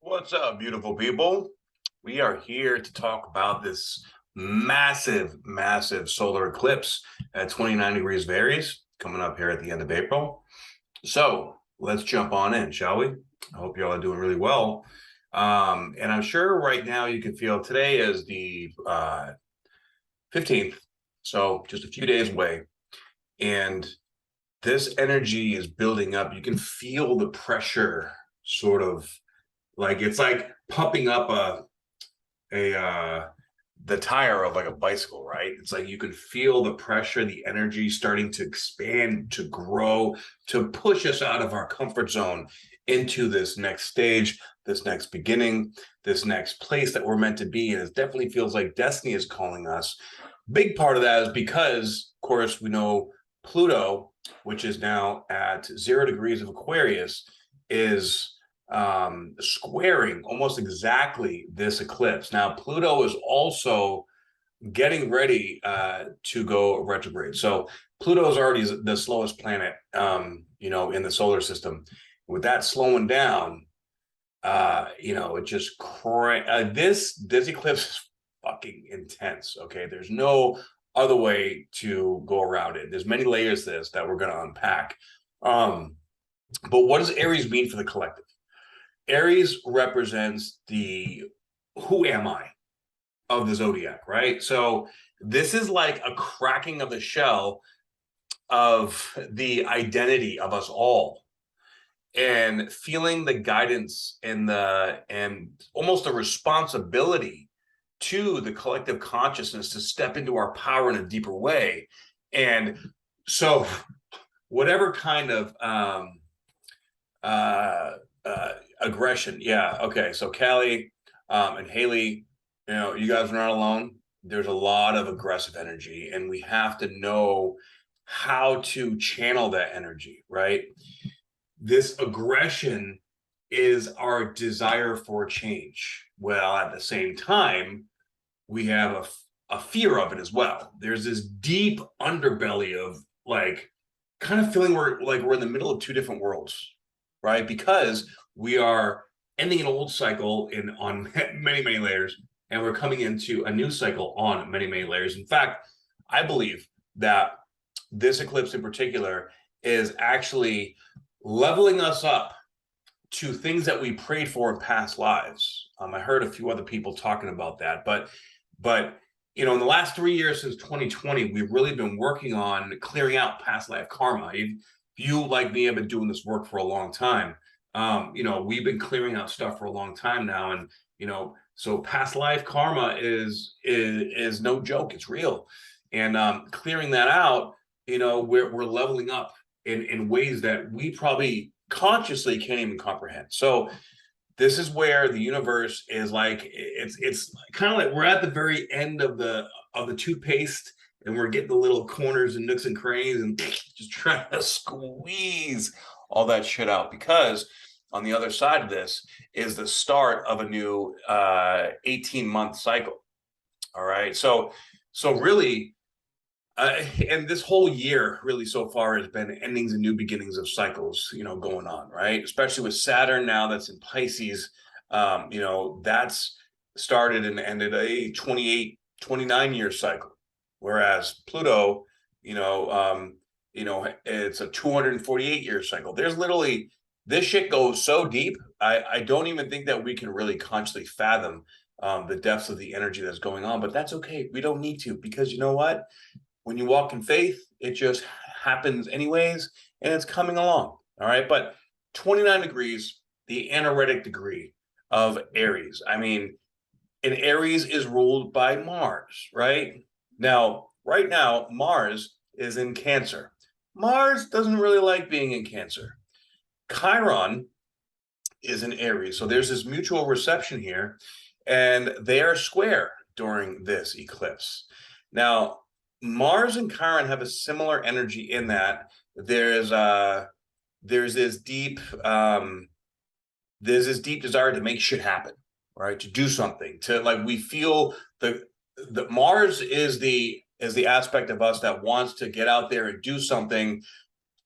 What's up, beautiful people? We are here to talk about this massive solar eclipse at 29 degrees of Aries coming up here at the end of April. So let's jump on in, shall we? I hope you all are doing really well. And I'm sure right now you can feel today is the 15th, so just a few days away. And this energy is building up. You can feel the pressure sort of like it's like pumping up the tire of like a bicycle, right? It's like you can feel the pressure, the energy starting to expand, to grow, to push us out of our comfort zone into this next stage, this next beginning, this next place that we're meant to be. And it definitely feels like destiny is calling us. Big part of that is because, of course, we know Pluto, which is now at 0 degrees of Aquarius, is squaring almost exactly this eclipse. Now, Pluto is also getting ready to go retrograde. So Pluto is already the slowest planet, in the solar system. With that slowing down, it just this eclipse is fucking intense. Okay, there's no other way to go around it. There's many layers to this that we're going to unpack. But what does Aries mean for the collective? Aries represents the who am I of the zodiac, right? So this is like a cracking of the shell of the identity of us all, and feeling the guidance and almost a responsibility to the collective consciousness to step into our power in a deeper way. And so whatever kind of aggression. Yeah. Okay. So Callie and Haley, you guys are not alone. There's a lot of aggressive energy, and we have to know how to channel that energy, right? This aggression is our desire for change. Well, at the same time, we have a fear of it as well. There's this deep underbelly of like kind of feeling we're in the middle of two different worlds, right? Because we are ending an old cycle on many layers, and we're coming into a new cycle on many layers. In fact, I believe that this eclipse in particular is actually leveling us up to things that we prayed for in past lives. I heard a few other people talking about that, but in the last 3 years since 2020, we've really been working on clearing out past life karma. You like me have been doing this work for a long time. We've been clearing out stuff for a long time now, and so past life karma is no joke. It's real, and clearing that out, we're leveling up in ways that we probably consciously can't even comprehend. So this is where the universe is like it's kind of like we're at the very end of the toothpaste, and we're getting the little corners and nooks and crannies and just trying to squeeze all that shit out, because on the other side of this is the start of a new 18-month cycle. All right, so really and this whole year really so far has been endings and new beginnings of cycles, going on, right? Especially with Saturn now that's in Pisces. That's started and ended a 29-year cycle, whereas Pluto, it's a 248-year cycle. There's literally, this shit goes so deep. I don't even think that we can really consciously fathom the depths of the energy that's going on, but that's okay. We don't need to, because you know what? When you walk in faith, it just happens anyways, and it's coming along. All right. But 29 degrees, the anaretic degree of Aries. I mean, and Aries is ruled by Mars, right? Now, right now, Mars is in Cancer. Mars doesn't really like being in Cancer. Chiron is in Aries. So there's this mutual reception here, and they are square during this eclipse. Now, Mars and Chiron have a similar energy in that there's this deep desire to make shit happen, right? To do something, to like, we feel the Mars is the aspect of us that wants to get out there and do something,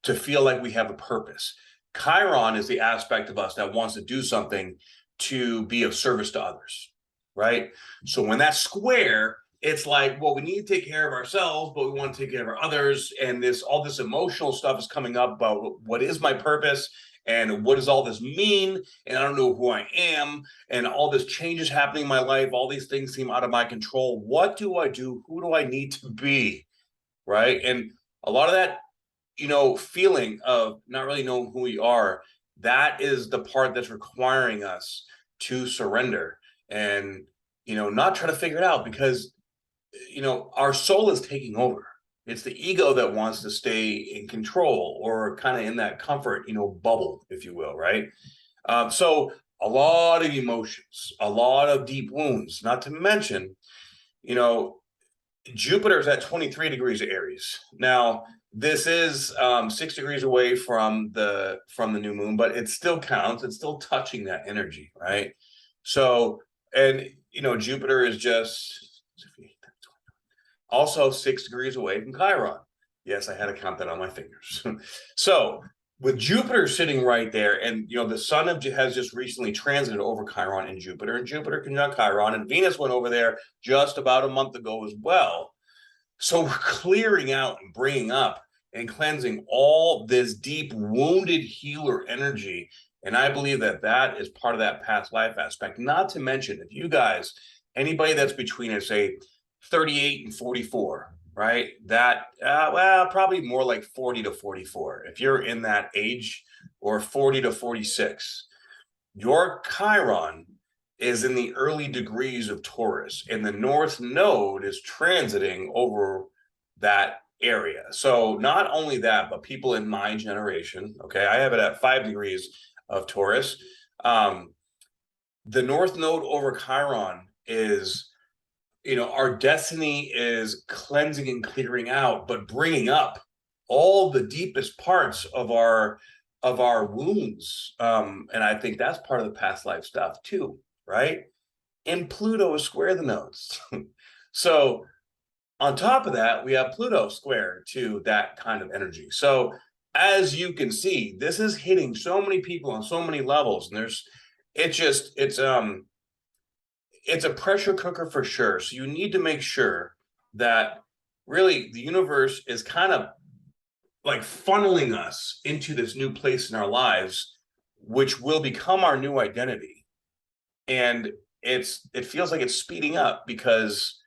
to feel like we have a purpose. Chiron is the aspect of us that wants to do something to be of service to others, right? So when that's square, it's like, well, we need to take care of ourselves, but we want to take care of others. And all this emotional stuff is coming up about what is my purpose and what does all this mean? And I don't know who I am. And all this change is happening in my life. All these things seem out of my control. What do I do? Who do I need to be? Right. And a lot of that, feeling of not really knowing who we are, that is the part that's requiring us to surrender and, not try to figure it out, because our soul is taking over. It's the ego that wants to stay in control or kind of in that comfort, bubble, if you will, right? So a lot of emotions, a lot of deep wounds, not to mention, Jupiter's at 23 degrees of Aries. Now, this is 6 degrees away from the new moon, but it still counts. It's still touching that energy, right? So, and Jupiter is just also 6 degrees away from Chiron. Yes, I had to count that on my fingers. So with Jupiter sitting right there, and the Sun has just recently transited over Chiron and Jupiter conjunct Chiron, and Venus went over there just about a month ago as well. So we're clearing out and bringing up and cleansing all this deep wounded healer energy. And I believe that is part of that past life aspect. Not to mention, if you guys, anybody that's between, say, 38 and 44, right? That, well, probably more like 40 to 44. If you're in that age, or 40 to 46, your Chiron is in the early degrees of Taurus, and the North Node is transiting over that area. So not only that, but people in my generation, okay, I have it at 5 degrees of Taurus. The North Node over Chiron is, our destiny is cleansing and clearing out, but bringing up all the deepest parts of our wounds. And I think that's part of the past life stuff too, right? And Pluto is square the nodes. So on top of that, we have Pluto square to that kind of energy. So as you can see, this is hitting so many people on so many levels, and it's a pressure cooker for sure. So you need to make sure that really the universe is kind of like funneling us into this new place in our lives, which will become our new identity. And it feels like it's speeding up because,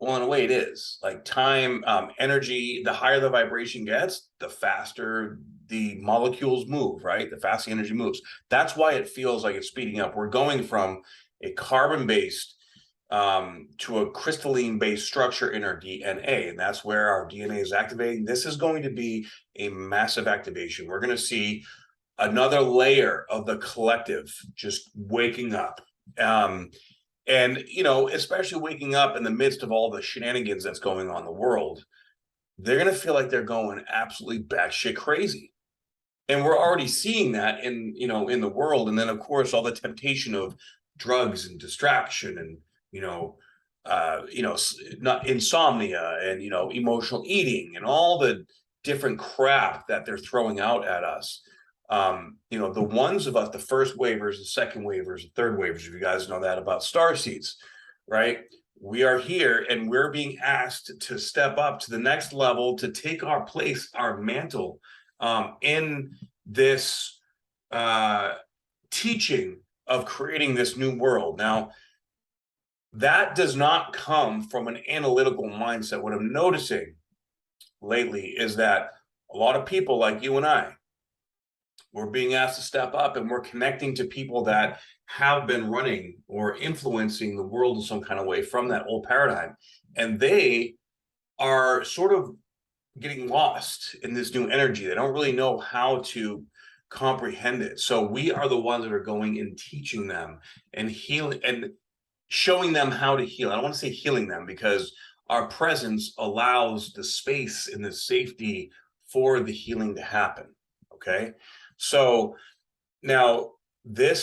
well, in a way it is. Like time, energy, the higher the vibration gets, the faster the molecules move, right? The faster the energy moves. That's why it feels like it's speeding up. We're going from a carbon-based to a crystalline-based structure in our DNA, and that's where our DNA is activating. This is going to be a massive activation. We're going to see another layer of the collective just waking up. And, especially waking up in the midst of all the shenanigans that's going on in the world, they're going to feel like they're going absolutely batshit crazy. And we're already seeing that in the world. And then, of course, all the temptation of drugs and distraction and, not insomnia and, emotional eating and all the different crap that they're throwing out at us. The ones of us, the first waivers, the second waivers, the third waivers, if you guys know that about star seeds, right? We are here and we're being asked to step up to the next level, to take our place, our mantle in this teaching of creating this new world. Now, that does not come from an analytical mindset. What I'm noticing lately is that a lot of people like you and I, we're being asked to step up, and we're connecting to people that have been running or influencing the world in some kind of way from that old paradigm. And they are sort of getting lost in this new energy. They don't really know how to comprehend it. So we are the ones that are going and teaching them and healing and showing them how to heal. I don't want to say healing them, because our presence allows the space and the safety for the healing to happen. Okay. So now I'd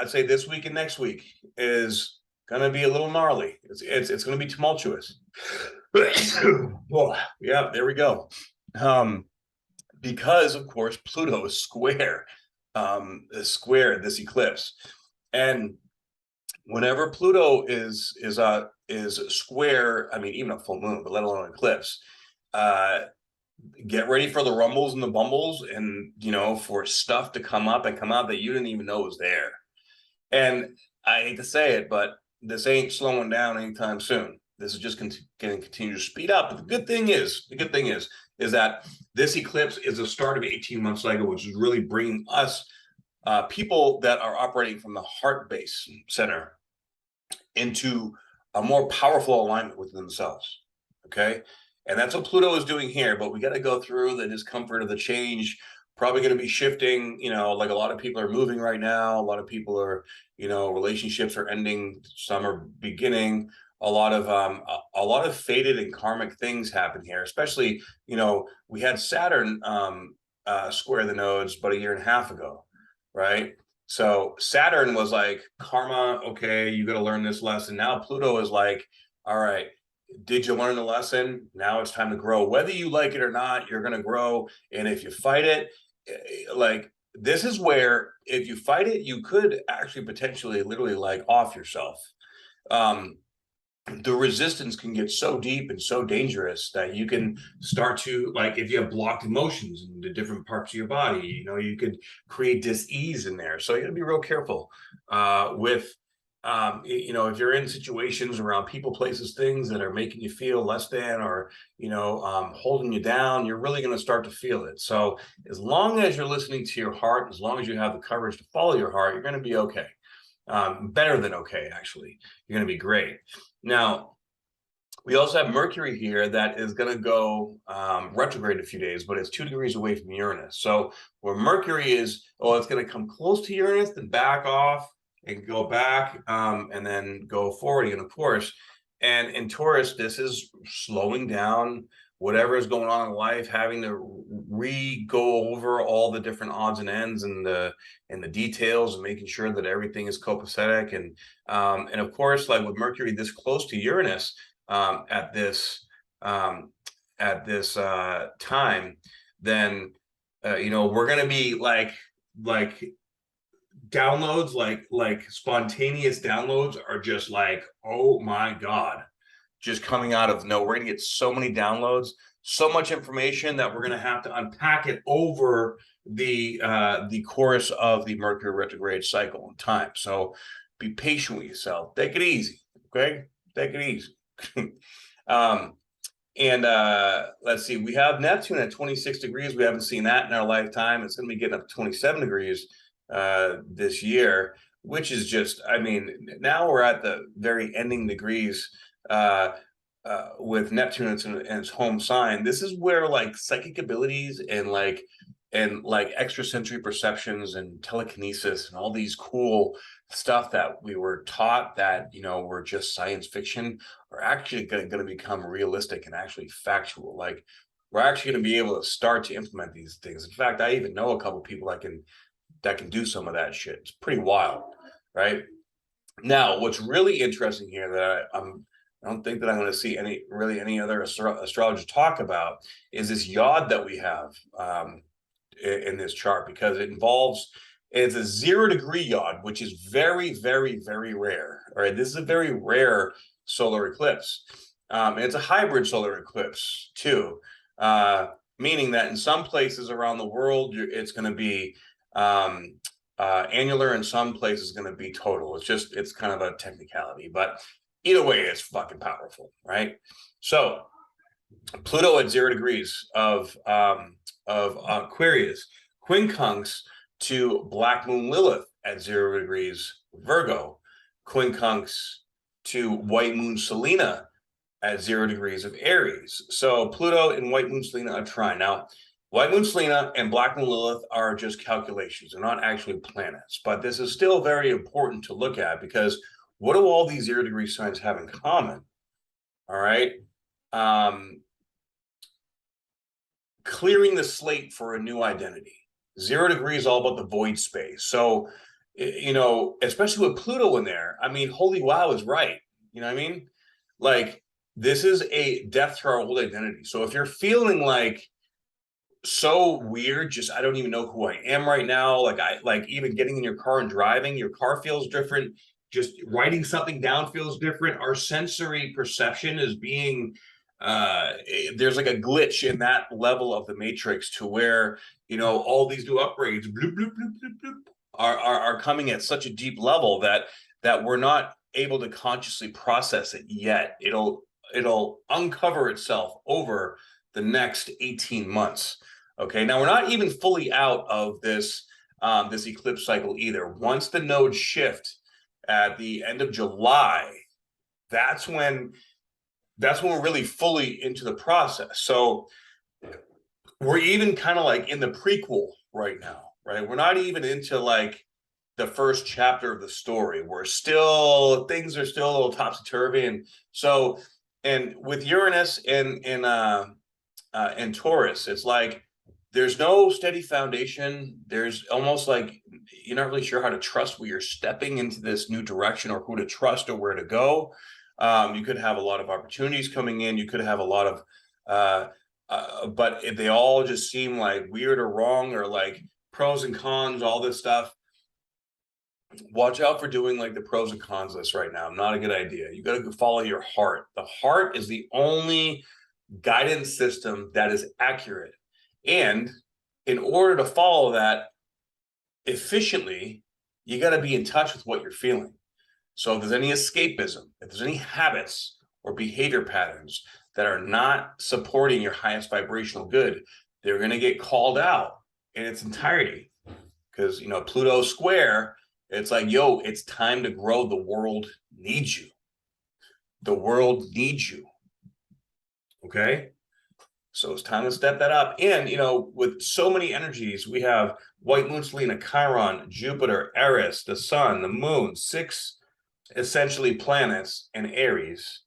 say this week and next week is going to be a little gnarly. It's going to be tumultuous. Oh, yeah, there we go. Because of course Pluto is square this eclipse. And whenever Pluto is square, I mean, even a full moon, but let alone an eclipse, get ready for the rumbles and the bumbles, and for stuff to come up and come out that you didn't even know was there. And I hate to say it, but this ain't slowing down anytime soon. This is just going to continue to speed up. But the good thing is that this eclipse is the start of an 18-month cycle, which is really bringing us people that are operating from the heart base center into a more powerful alignment with themselves. Okay. And that's what Pluto is doing here, but we got to go through the discomfort of the change. Probably going to be shifting, like a lot of people are moving right now. A lot of people are, relationships are ending, some are beginning. A lot of fated and karmic things happen here, especially, we had Saturn square the nodes about a year and a half ago, right? So Saturn was like karma, okay, you got to learn this lesson. Now Pluto is like, all right, did you learn the lesson? Now it's time to grow. Whether you like it or not, you're going to grow. And if you fight it, like, this is where if you fight it, you could actually potentially literally like off yourself. The resistance can get so deep and so dangerous that you can start to, like, if you have blocked emotions in the different parts of your body, you could create dis-ease in there. So you got to be real careful with if you're in situations around people, places, things that are making you feel less than, or holding you down, you're really going to start to feel it. So as long as you're listening to your heart, as long as you have the courage to follow your heart, you're going to be okay. Better than okay, actually. You're going to be great. Now, we also have Mercury here that is going to go retrograde in a few days, but it's 2 degrees away from Uranus. So where Mercury is, it's going to come close to Uranus, then back off and go back, and then go forward again, of course. And in Taurus, this is slowing down whatever is going on in life, having to go over all the different odds and ends and the details, and making sure that everything is copacetic. And of course, like with Mercury this close to Uranus at this time, then we're going to be like downloads, like spontaneous downloads are just like, oh my God, just coming out of nowhere. We're going to get so many downloads, so much information that we're going to have to unpack it over the course of the Mercury retrograde cycle and time. So be patient with yourself. Take it easy. Okay. Take it easy. Let's see, we have Neptune at 26 degrees. We haven't seen that in our lifetime. It's going to be getting up to 27 degrees this year, which is just, I mean, now we're at the very ending degrees with Neptune in its home sign. This is where like psychic abilities and like extrasensory perceptions and telekinesis and all these cool stuff that we were taught that were just science fiction are actually going to become realistic and actually factual. Like, we're actually going to be able to start to implement these things. In fact, I even know a couple people that can do some of that shit. It's pretty wild, right? Now, what's really interesting here that I don't think that I'm going to see any other astrologers talk about is this yod that we have in this chart, because it's a 0 degree yod, which is very, very, very rare. All right, this is a very rare solar eclipse. And it's a hybrid solar eclipse too, meaning that in some places around the world, it's going to be annular, and some places going to be total. It's kind of a technicality, but either way, it's fucking powerful, right? So Pluto at 0 degrees of Aquarius quincunx to Black Moon Lilith at 0 degrees Virgo, quincunx to White Moon Selena at 0 degrees of Aries. So Pluto and White Moon Selena are trine. Now, White Moon Selena and Black Moon Lilith are just calculations. They're not actually planets, but this is still very important to look at, because what do all these 0 degree signs have in common? All right. Clearing the slate for a new identity. 0 degrees is all about the void space. So, especially with Pluto in there, I mean, holy wow is right. You know what I mean? Like, this is a death to our old identity. So if you're feeling like so weird. Just I don't even know who I am right now. Like I like even getting in your car and driving, your car feels different. Just writing something down feels different. Our sensory perception is being there's like a glitch in that level of the matrix to where all these new upgrades bloop, bloop, bloop, bloop, bloop, are coming at such a deep level that we're not able to consciously process it yet. It'll uncover itself over the next 18 months. Okay, now we're not even fully out of this eclipse cycle either. Once the nodes shift at the end of July, that's when we're really fully into the process. So we're even kind of like in the prequel right now, right? We're not even into like the first chapter of the story. Things are still a little topsy-turvy. And with Uranus and Taurus, it's like there's no steady foundation. There's almost like you're not really sure how to trust where you're stepping into this new direction, or who to trust or where to go. You could have a lot of opportunities coming in. You could have a lot of, but they all just seem like weird or wrong, or like pros and cons, all this stuff. Watch out for doing like the pros and cons list right now. Not a good idea. You got to follow your heart. The heart is the only guidance system that is accurate. And in order to follow that efficiently, you got to be in touch with what you're feeling. So if there's any escapism, if there's any habits or behavior patterns that are not supporting your highest vibrational good, they're going to get called out in its entirety. Because, Pluto square, it's like, yo, it's time to grow. The world needs you. The world needs you. Okay? So it's time to step that up. And, with so many energies, we have White Moon, Selena, Chiron, Jupiter, Eris, the Sun, the Moon, 6 essentially planets in Aries.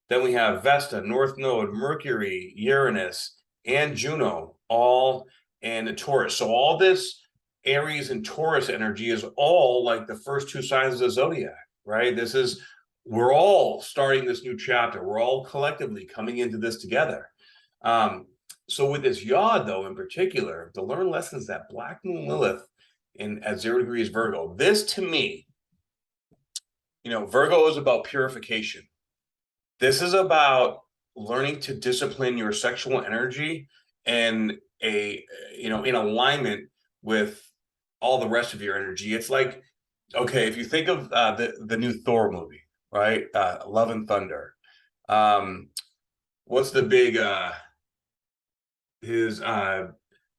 Then we have Vesta, North Node, Mercury, Uranus, and Juno, all in Taurus. So all this Aries and Taurus energy is all like the first 2 signs of the zodiac, right? We're all starting this new chapter. We're all collectively coming into this together. So with this yod, though, in particular, to learn lessons that Black Moon Lilith at 0 degrees Virgo, this to me, Virgo is about purification. This is about learning to discipline your sexual energy and in alignment with all the rest of your energy. It's like, okay, if you think of the new Thor movie, right? Love and Thunder. What's the big his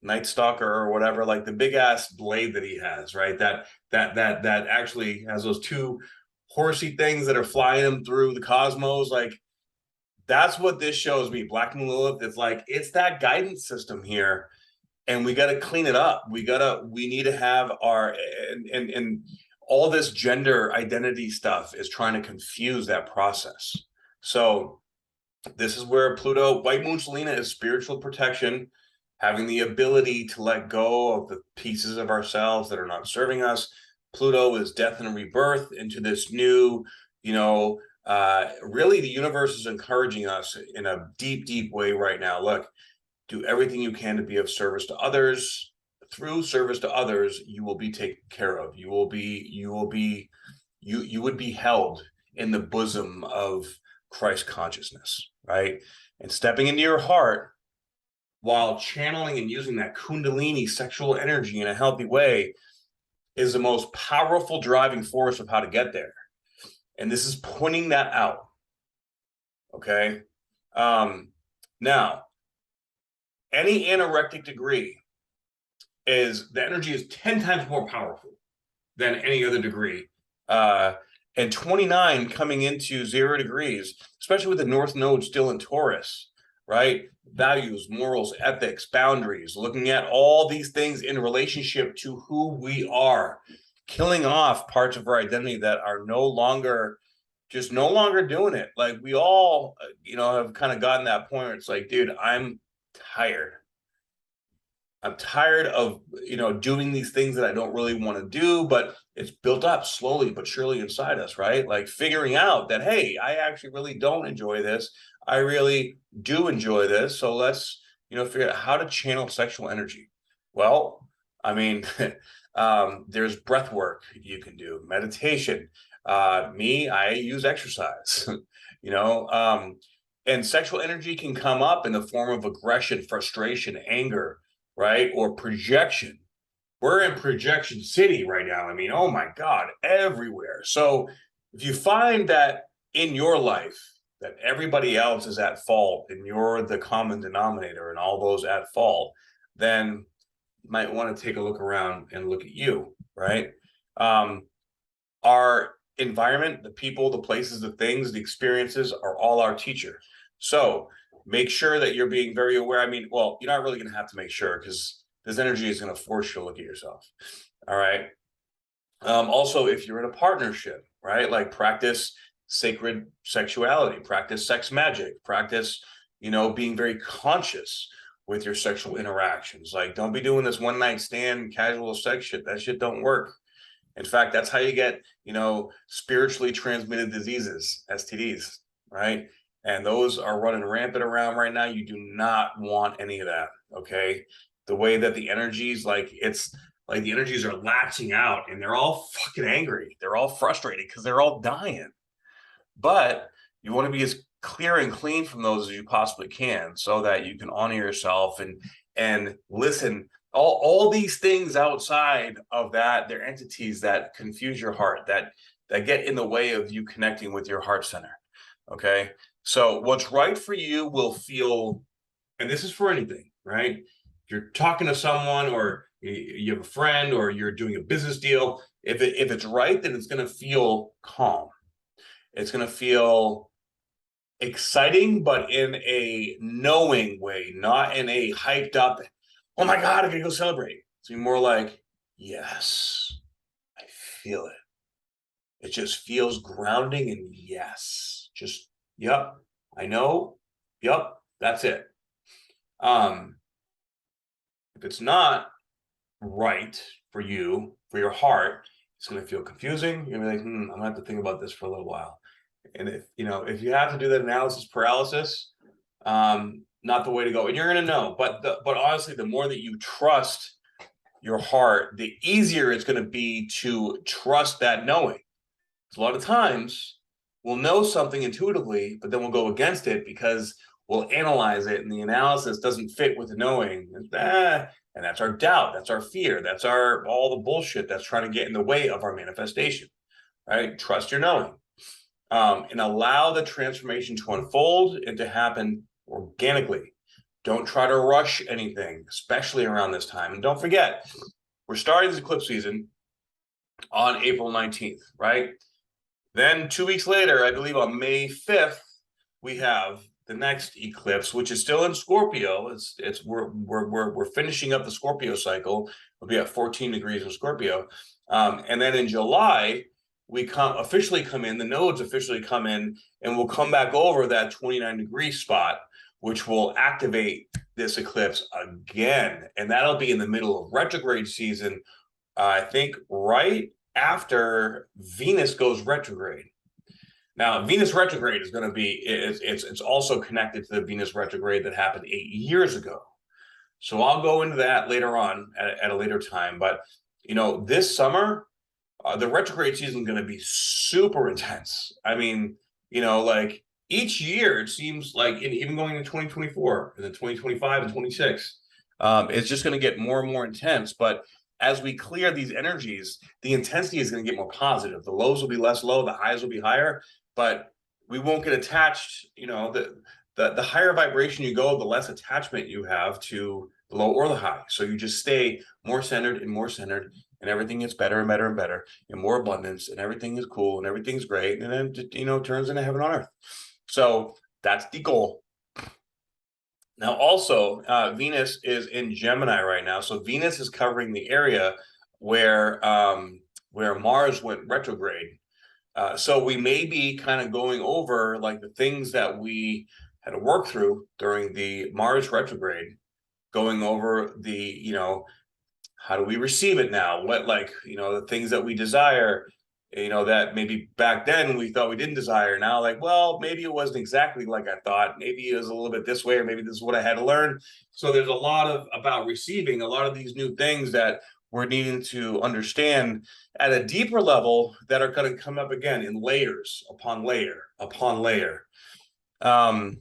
Night Stalker or whatever, like the big ass blade that he has, right? That actually has those 2 horsey things that are flying him through the cosmos. Like that's what this shows me. Black Moon Lilith, it's that guidance system here, and we got to clean it up. We need to have our and all this gender identity stuff is trying to confuse that process. So this is where Pluto, White Moon Selena, is spiritual protection, having the ability to let go of the pieces of ourselves that are not serving us. Pluto is death and rebirth into this new, really the universe is encouraging us in a deep, deep way right now. Look, do everything you can to be of service to others. Through service to others, you will be taken care of. You would be held in the bosom of Christ consciousness, right? And stepping into your heart while channeling and using that Kundalini sexual energy in a healthy way is the most powerful driving force of how to get there. And this is pointing that out. Okay. Now, any anorectic degree the energy is 10 times more powerful than any other degree. And 29 coming into 0 degrees, especially with the North Node still in Taurus, right? Values, morals, ethics, boundaries, looking at all these things in relationship to who we are, killing off parts of our identity that are no longer doing it. Like we all, have kind of gotten that point where it's like, dude, I'm tired. I'm tired of, doing these things that I don't really want to do, but it's built up slowly but surely inside us, right? Like figuring out that, hey, I actually really don't enjoy this. I really do enjoy this. So let's figure out how to channel sexual energy. Well, I mean, there's breath work you can do, meditation. I use exercise, you know, and sexual energy can come up in the form of aggression, frustration, anger, right? Or projection. We're in projection city right now. I mean, oh my God, everywhere. So if you find that in your life that everybody else is at fault and you're the common denominator and all those at fault, then you might want to take a look around and look at you, right? Our environment, the people, the places, the things, the experiences are all our teacher. So make sure that you're being very aware. I mean, well, you're not really going to have to make sure because this energy is going to force you to look at yourself. All right. Also, if you're in a partnership, right, like practice sacred sexuality, practice sex magic, practice, being very conscious with your sexual interactions. Like, don't be doing this one night stand casual sex shit. That shit don't work. In fact, that's how you get, spiritually transmitted diseases, STDs, right? And those are running rampant around right now. You do not want any of that, okay? The way that the energies, it's like the energies are latching out and they're all fucking angry. They're all frustrated because they're all dying. But you want to be as clear and clean from those as you possibly can so that you can honor yourself and listen. All these things outside of that, they're entities that confuse your heart, that get in the way of you connecting with your heart center. Okay. So what's right for you will feel, and this is for anything, right? If you're talking to someone or you have a friend or you're doing a business deal, if it's right, then it's going to feel calm. It's going to feel exciting, but in a knowing way, not in a hyped up, oh my God, I gotta go celebrate. It's more like, yes, I feel it. It just feels grounding and yes, just, yep, I know, yep, that's it. If it's not right for you, for your heart, it's gonna feel confusing. You're gonna be like, I'm gonna have to think about this for a little while. And if you have to do that analysis paralysis, not the way to go. And you're going to know. But honestly, the more that you trust your heart, the easier it's going to be to trust that knowing. A lot of times we'll know something intuitively, but then we'll go against it because we'll analyze it and the analysis doesn't fit with the knowing. And that's our doubt. That's our fear. That's all the bullshit that's trying to get in the way of our manifestation. Right? Trust your knowing. And allow the transformation to unfold and to happen organically. Don't try to rush anything, especially around this time. And don't forget, we're starting this eclipse season on April 19th, right? Then 2 weeks later, I believe on May 5th, we have the next eclipse, which is still in Scorpio. We're finishing up the Scorpio cycle. We'll be at 14 degrees in Scorpio. And then in July, we officially come in, the nodes officially come in, and we'll come back over that 29-degree spot, which will activate this eclipse again. And that'll be in the middle of retrograde season, I think right after Venus goes retrograde. Now, Venus retrograde is going to be, it's also connected to the Venus retrograde that happened 8 years ago. So I'll go into that later on at a later time. But, this summer, the retrograde season is going to be super intense. I mean, like each year, it seems like even going into 2024 and then 2025 and 26, it's just going to get more and more intense. But as we clear these energies, the intensity is going to get more positive. The lows will be less low, the highs will be higher, but we won't get attached. The higher vibration you go, the less attachment you have to the low or the high. So you just stay more centered, and everything gets better and better and better, and more abundance, and everything is cool, and everything's great, and then it turns into heaven on earth. So that's the goal. Now, also, Venus is in Gemini right now, so Venus is covering the area where Mars went retrograde. So we may be kind of going over like the things that we had to work through during the Mars retrograde, going over the how do we receive it now? What the things that we desire, you know, that maybe back then we thought we didn't desire. Now, like, well, maybe it wasn't exactly like I thought. Maybe it was a little bit this way, or maybe this is what I had to learn. So there's a lot of about receiving a lot of these new things that we're needing to understand at a deeper level that are going to come up again in layers upon layer upon layer. And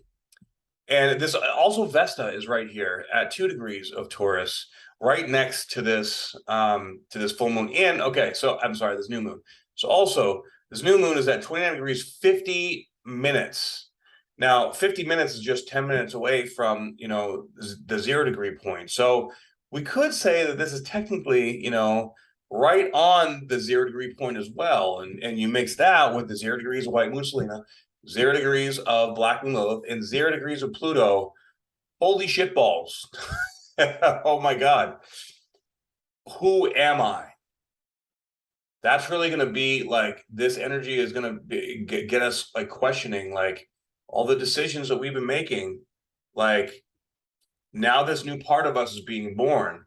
this also Vesta is right here at 2 degrees of Taurus, right next to this full moon. And okay, so I'm sorry, this new moon. So also this new moon is at 29 degrees 50 minutes. Now 50 minutes is just 10 minutes away from, you know, the 0 degree point. So we could say that this is technically, you know, right on the 0 degree point as well. And you mix that with the 0 degrees of white moon Selena, 0 degrees of Black Moon Lilith, and 0 degrees of Pluto. Holy shit balls. Oh my God. Who am I? That's really going to be like, this energy is going to get us like questioning like all the decisions that we've been making. Like now this new part of us is being born.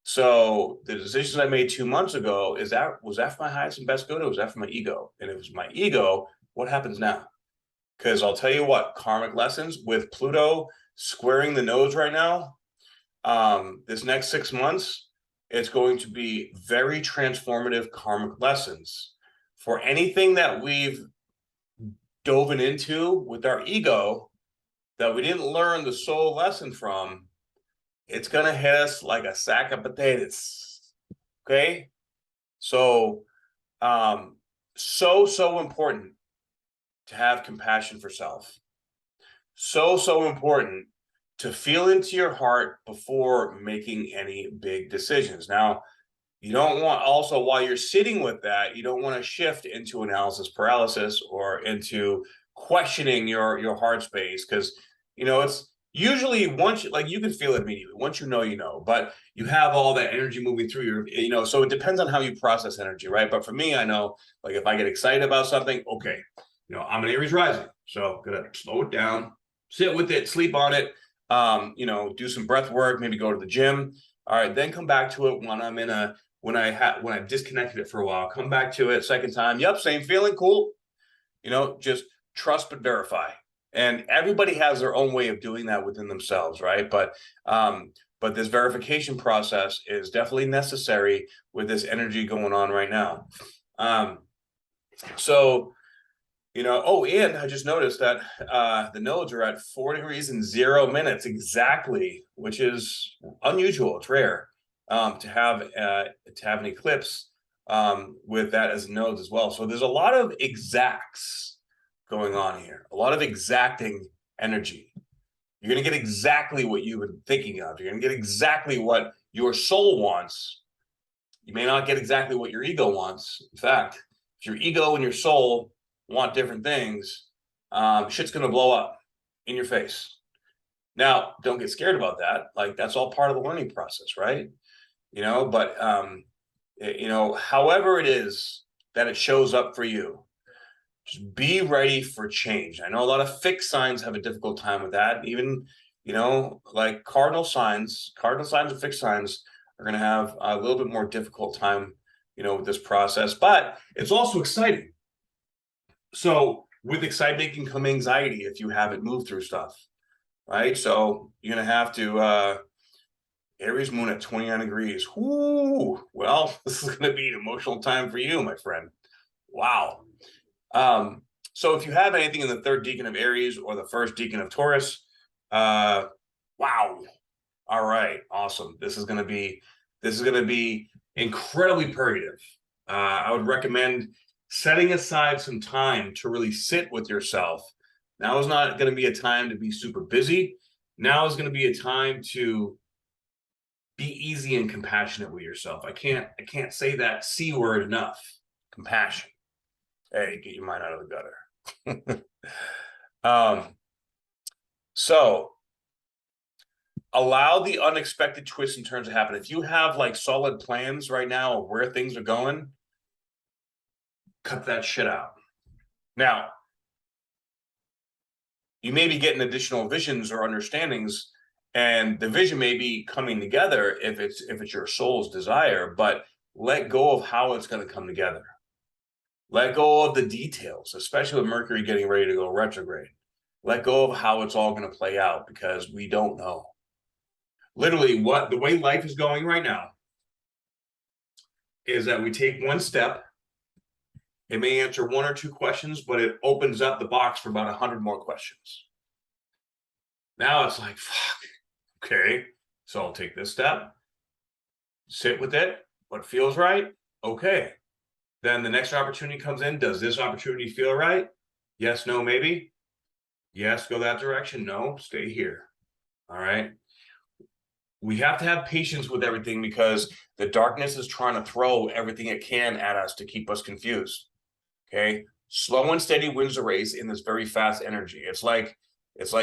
So the decisions I made 2 months ago, was that for my highest and best good, or was that for my ego? And if it was my ego, what happens now? Because I'll tell you what, karmic lessons with Pluto squaring the nose right now, this next 6 months, it's going to be very transformative karmic lessons for anything that we've dove into with our ego that we didn't learn the soul lesson from. It's going to hit us like a sack of potatoes. Okay. So, so important to have compassion for self. So important to feel into your heart before making any big decisions. Now, you don't want, also while you're sitting with that, you don't want to shift into analysis paralysis or into questioning your heart space, because you know it's usually once like you can feel it immediately. Once you know, but you have all that energy moving through your, you know, so it depends on how you process energy, right? But for me, I know like if I get excited about something, okay, you know, I'm an Aries rising, so gonna slow it down, sit with it, sleep on it, you know, do some breath work, maybe go to the gym. All right, then come back to it when I'm in a when I disconnected it for a while, come back to it second time. Yep, same feeling, cool. You know, just trust but verify. And everybody has their own way of doing that within themselves, right? But this verification process is definitely necessary with this energy going on right now. So you know, oh, and I just noticed that the nodes are at 4 degrees and 0 minutes exactly, which is unusual. It's rare to have an eclipse with that as nodes as well. So there's a lot of exacts going on here, a lot of exacting energy. You're going to get exactly what you've been thinking of. You're going to get exactly what your soul wants. You may not get exactly what your ego wants. In fact, if your ego and your soul want different things, shit's going to blow up in your face. Now, don't get scared about that. Like that's all part of the learning process, right? You know, but you know, however it is that it shows up for you, just be ready for change. I know a lot of fixed signs have a difficult time with that. Even, you know, like cardinal signs and fixed signs are going to have a little bit more difficult time, you know, with this process, but it's also exciting. So with excitement can come anxiety if you haven't moved through stuff, right? So you're going to have to, Aries moon at 29 degrees. Ooh, well, this is going to be an emotional time for you, my friend. Wow. So if you have anything in the 3rd decan of Aries or the 1st decan of Taurus, wow. All right, awesome. This is going to be incredibly purgative. I would recommend setting aside some time to really sit with yourself. Now is not going to be a time to be super busy. Now is going to be a time to be easy and compassionate with yourself. I can't say that C word enough. Compassion. Hey, get your mind out of the gutter. So allow the unexpected twists and turns to happen. If you have like solid plans right now of where things are going, cut that shit out. Now, you may be getting additional visions or understandings, and the vision may be coming together if it's your soul's desire, but let go of how it's going to come together. Let go of the details, especially with Mercury getting ready to go retrograde. Let go of how it's all going to play out because we don't know. Literally, the way life is going right now is that we take one step. It may answer one or two questions, but it opens up the box for about 100 more questions. Now it's like, fuck, okay, so I'll take this step, sit with it, what feels right, okay. Then the next opportunity comes in. Does this opportunity feel right? Yes, no, maybe. Yes, go that direction. No, stay here. All right. We have to have patience with everything because the darkness is trying to throw everything it can at us to keep us confused. Okay. Slow and steady wins the race in this very fast energy. It's like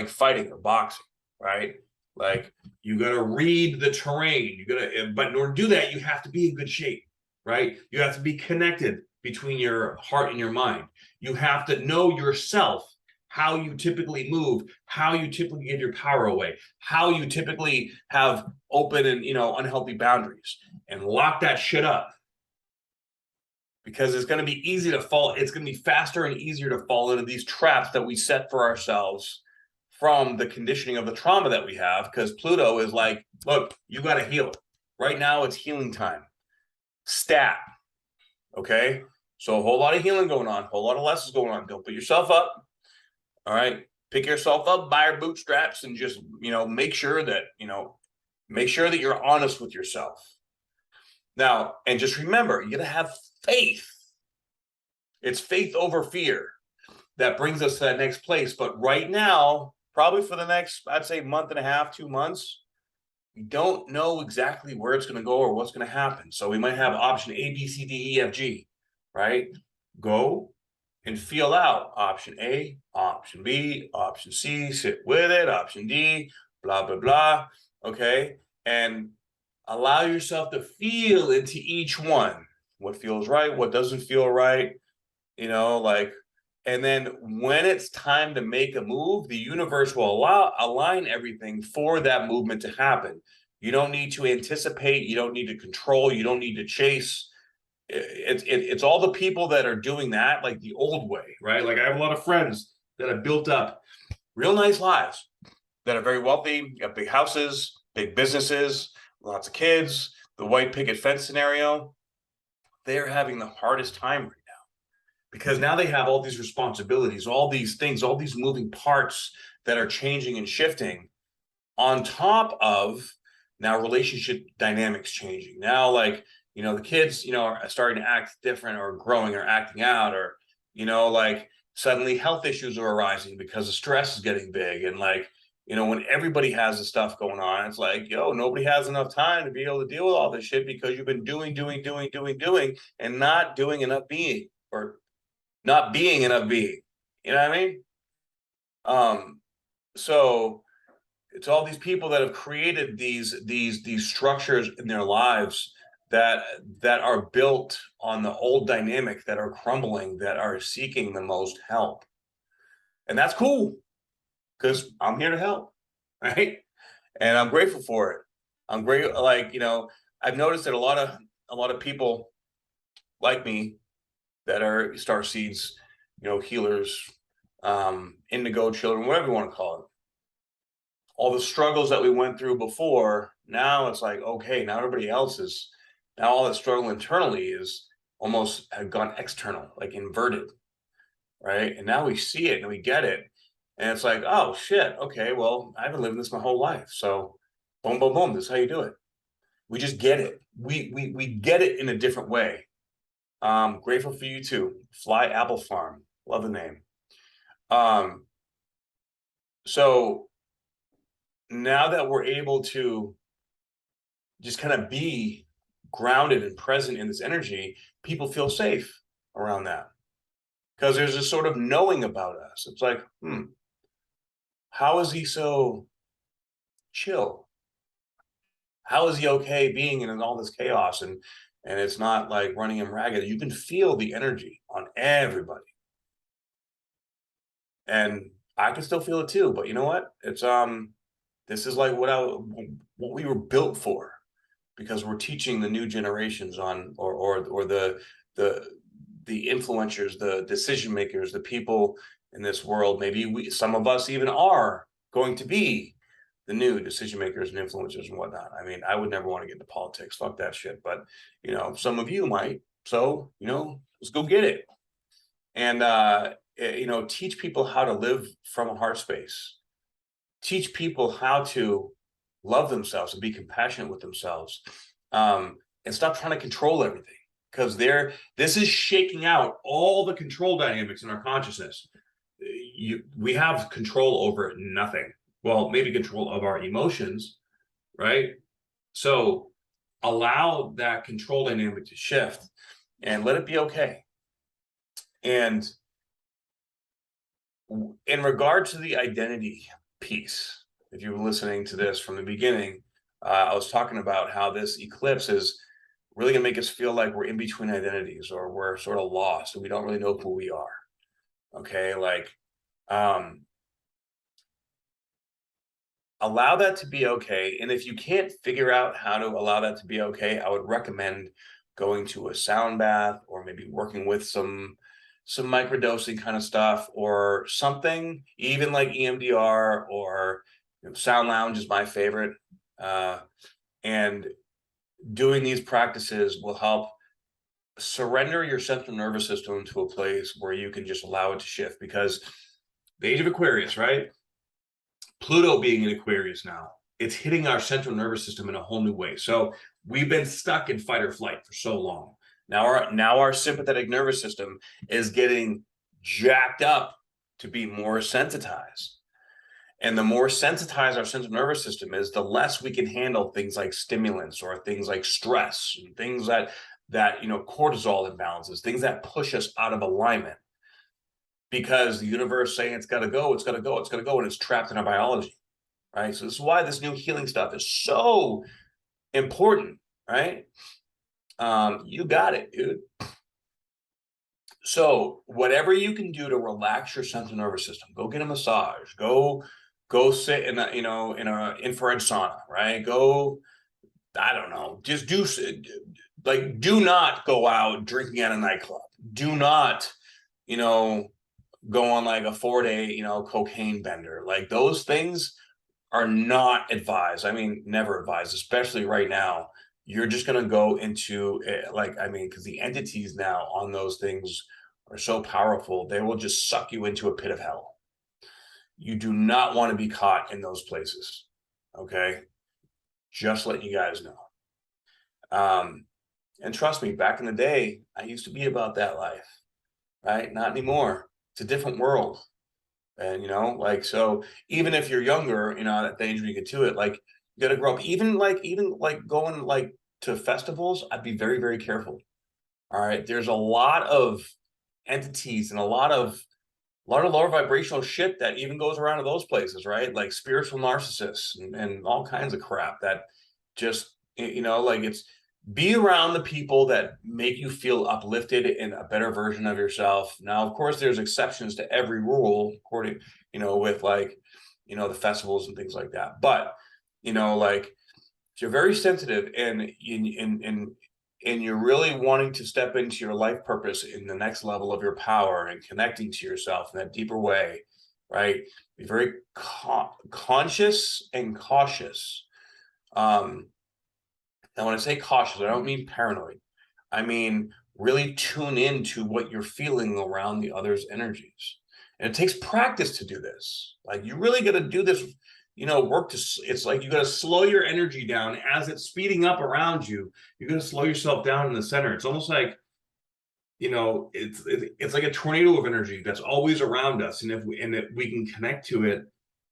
fighting or boxing, right? Like you got to read the terrain. But in order to do that, you have to be in good shape, right? You have to be connected between your heart and your mind. You have to know yourself, how you typically move, how you typically give your power away, how you typically have open and unhealthy boundaries, and lock that shit up. Because it's going to be easy to fall. It's going to be faster and easier to fall into these traps that we set for ourselves from the conditioning of the trauma that we have. Because Pluto is like, look, you got to heal. Right now, it's healing time. Stat. Okay. So a whole lot of healing going on, a whole lot of lessons going on. Don't put yourself up. All right. Pick yourself up by your bootstraps and just, make sure that you're honest with yourself. Now, and just remember, you got to have faith. It's faith over fear that brings us to that next place. But right now, probably for the next, I'd say, month and a half, 2 months, we don't know exactly where it's going to go or what's going to happen. So we might have option A, B, C, D, E, F, G, right? Go and feel out option A, option B, option C, sit with it, option D, blah, blah, blah. Okay. And allow yourself to feel into each one. What feels right, what doesn't feel right, and then when it's time to make a move, the universe will align everything for that movement to happen. You don't need to anticipate, you don't need to control, you don't need to chase. It's all the people that are doing that, like the old way, right? Like I have a lot of friends that have built up real nice lives, that are very wealthy, got big houses, big businesses, lots of kids, the white picket fence scenario. They're having the hardest time right now because now they have all these responsibilities, all these things, all these moving parts that are changing and shifting, on top of now relationship dynamics changing. Now, the kids, are starting to act different or growing or acting out, or, suddenly health issues are arising because the stress is getting big. And when everybody has this stuff going on, it's like, nobody has enough time to be able to deal with all this shit because you've been doing, and not doing enough being, or not being enough being. You know what I mean? So it's all these people that have created these structures in their lives that are built on the old dynamic, that are crumbling, that are seeking the most help. And that's cool, because I'm here to help, right? And I'm grateful for it. I'm great. I've noticed that a lot of people like me that are star seeds, healers, indigo children, whatever you want to call it. All the struggles that we went through before, now it's like, okay, now everybody else is, now all that struggle internally is almost have gone external, like inverted, right? And now we see it and we get it. And it's like, oh shit, okay, well, I've been living this my whole life. So boom, boom, boom, this is how you do it. We just get it. We get it in a different way. Grateful for you too. Fly Apple Farm. Love the name. So now that we're able to just kind of be grounded and present in this energy, people feel safe around that. Because there's this sort of knowing about us. It's like, how is he so chill? How is he okay being in all this chaos? And it's not like running him ragged. You can feel the energy on everybody. And I can still feel it too. But you know what? It's this is like what we were built for, because we're teaching the new generations on, or the the influencers, the decision makers, the people in this world, maybe some of us even are going to be the new decision makers and influencers and whatnot. I mean, I would never want to get into politics, fuck that shit, but some of you might. So let's go get it. And teach people how to live from a heart space. Teach people how to love themselves and be compassionate with themselves, and stop trying to control everything, because this is shaking out all the control dynamics in our consciousness. We have control over nothing. Well, maybe control of our emotions, right? So allow that control dynamic to shift and let it be okay. And in regard to the identity piece, if you were listening to this from the beginning, I was talking about how this eclipse is really going to make us feel like we're in between identities, or we're sort of lost and we don't really know who we are. Okay, allow that to be okay. And if you can't figure out how to allow that to be okay, I would recommend going to a sound bath, or maybe working with some microdosing kind of stuff, or something, even like EMDR, or Sound Lounge is my favorite. And doing these practices will help surrender your central nervous system to a place where you can just allow it to shift. Because the age of Aquarius, right? Pluto being in Aquarius now, it's hitting our central nervous system in a whole new way. So we've been stuck in fight or flight for so long. Now our sympathetic nervous system is getting jacked up to be more sensitized. And the more sensitized our central nervous system is, the less we can handle things like stimulants, or things like stress, and things that cortisol imbalances, things that push us out of alignment. Because the universe saying it's got to go, it's got to go, it's got to go, and it's trapped in our biology, right? So this is why this new healing stuff is so important, right? You got it, dude. So whatever you can do to relax your central nervous system, go get a massage, go sit in a in a infrared sauna, right? Go, I don't know, just do not go out drinking at a nightclub. Do not, go on like a 4-day, cocaine bender. Like, those things are not advised. I mean, never advised, especially right now. You're just going to go into because the entities now on those things are so powerful, they will just suck you into a pit of hell. You do not want to be caught in those places. Okay. Just letting you guys know. And trust me, back in the day, I used to be about that life, right? Not anymore. It's a different world. And so even if you're younger, at the age when you get to it, like, you got to grow up. Even going like to festivals, I'd be very, very careful. All right, there's a lot of entities and a lot of lower vibrational shit that even goes around to those places, right? Like spiritual narcissists and all kinds of crap that just it's, be around the people that make you feel uplifted and a better version of yourself. Now, of course, there's exceptions to every rule, according, with the festivals and things like that. But, if you're very sensitive and you're really wanting to step into your life purpose in the next level of your power and connecting to yourself in that deeper way, right? Be very conscious and cautious. Now, when I say cautious, I don't mean paranoid. I mean, really tune into what you're feeling around the other's energies. And it takes practice to do this. Like, you really got to do this, it's like you got to slow your energy down as it's speeding up around you. You're going to slow yourself down in the center. It's almost like, it's like a tornado of energy that's always around us. And if we can connect to it,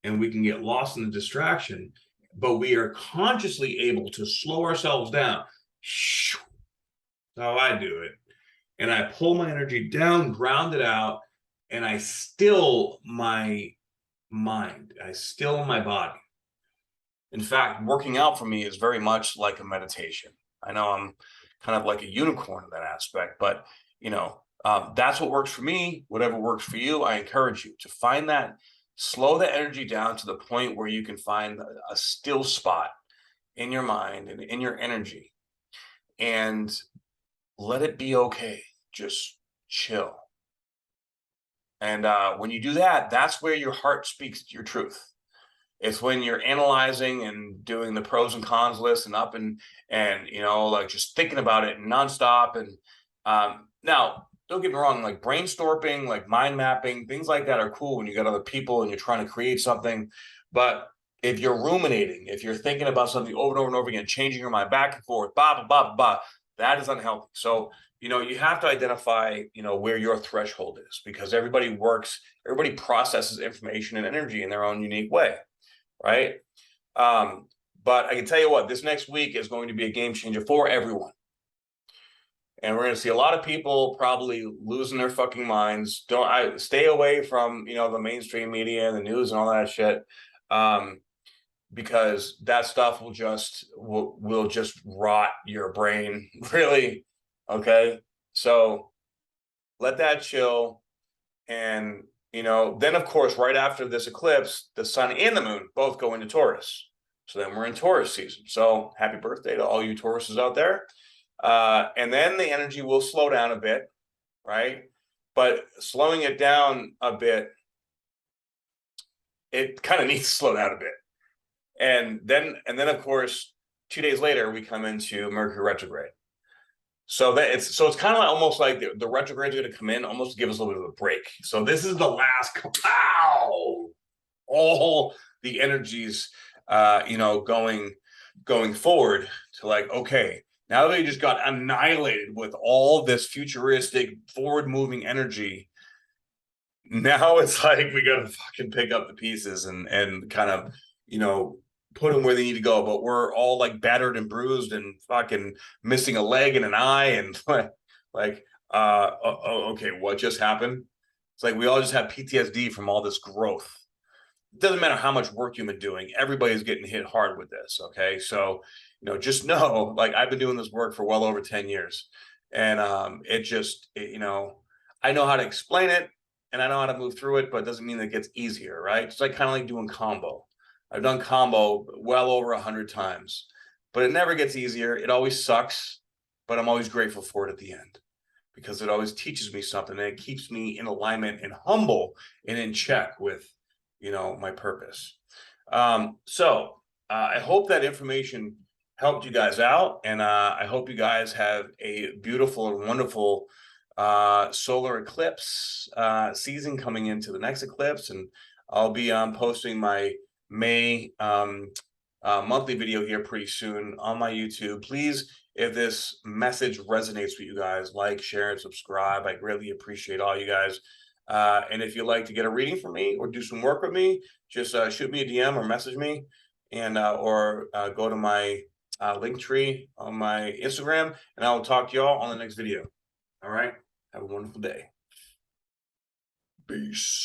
and we can get lost in the distraction, but we are consciously able to slow ourselves down. That's how I do it. And I pull my energy down, ground it out, and I still my mind. I still my body. In fact, working out for me is very much like a meditation. I know I'm kind of like a unicorn in that aspect, but that's what works for me. Whatever works for you, I encourage you to find that. Slow the energy down to the point where you can find a still spot in your mind and in your energy, and let it be okay. Just chill. And when you do that, that's where your heart speaks your truth. It's when you're analyzing and doing the pros and cons list and up and you know, like just thinking about it nonstop. And now, don't get me wrong, like brainstorming, like mind mapping, things like that are cool when you got other people and you're trying to create something. But if you're ruminating, if you're thinking about something over and over and over again, changing your mind back and forth, blah, blah, blah, blah, that is unhealthy. So, you know, you have to identify, you know, where your threshold is, because everybody processes information and energy in their own unique way. Right. But I can tell you what, this next week is going to be a game changer for everyone. And we're going to see a lot of people probably losing their fucking minds. Stay away from, you know, the mainstream media and the news and all that shit. Because that stuff will just rot your brain, really. Okay. So let that chill. And, you know, then of course, right after this eclipse, the sun and the moon both go into Taurus. So then we're in Taurus season. So happy birthday to all you Tauruses out there. And then the energy will slow down a bit, right? But slowing it down a bit, it kind of needs to slow down a bit. And then of course, 2 days later, we come into Mercury retrograde. So it's kind of like almost like the retrograde is going to come in almost to give us a little bit of a break. So this is the last all the energies, you know, going forward to like, okay, now that we just got annihilated with all this futuristic forward moving energy, now it's like we got to fucking pick up the pieces and kind of, you know, put them where they need to go. But we're all like battered and bruised and fucking missing a leg and an eye and like okay, what just happened? It's like we all just have PTSD from all this growth. It doesn't matter how much work you've been doing, everybody's getting hit hard with this. Okay, so you know, just know, like, I've been doing this work for well over 10 years, and you know, I know how to explain it and I know how to move through it, but it doesn't mean that it gets easier, right? It's like kind of like doing combo. I've done combo well over 100 times, but it never gets easier. It always sucks, but I'm always grateful for it at the end, because it always teaches me something and it keeps me in alignment and humble and in check with, you know, my purpose. So I hope that information helped you guys out, and I hope you guys have a beautiful and wonderful solar eclipse season coming into the next eclipse. And I'll be posting my May monthly video here pretty soon on my YouTube. Please, if this message resonates with you guys, like, share, and subscribe. I greatly appreciate all you guys. And if you'd like to get a reading from me or do some work with me, just shoot me a DM or message me, and or go to my Linktree on my Instagram, and I will talk to y'all on the next video. All right. Have a wonderful day. Peace.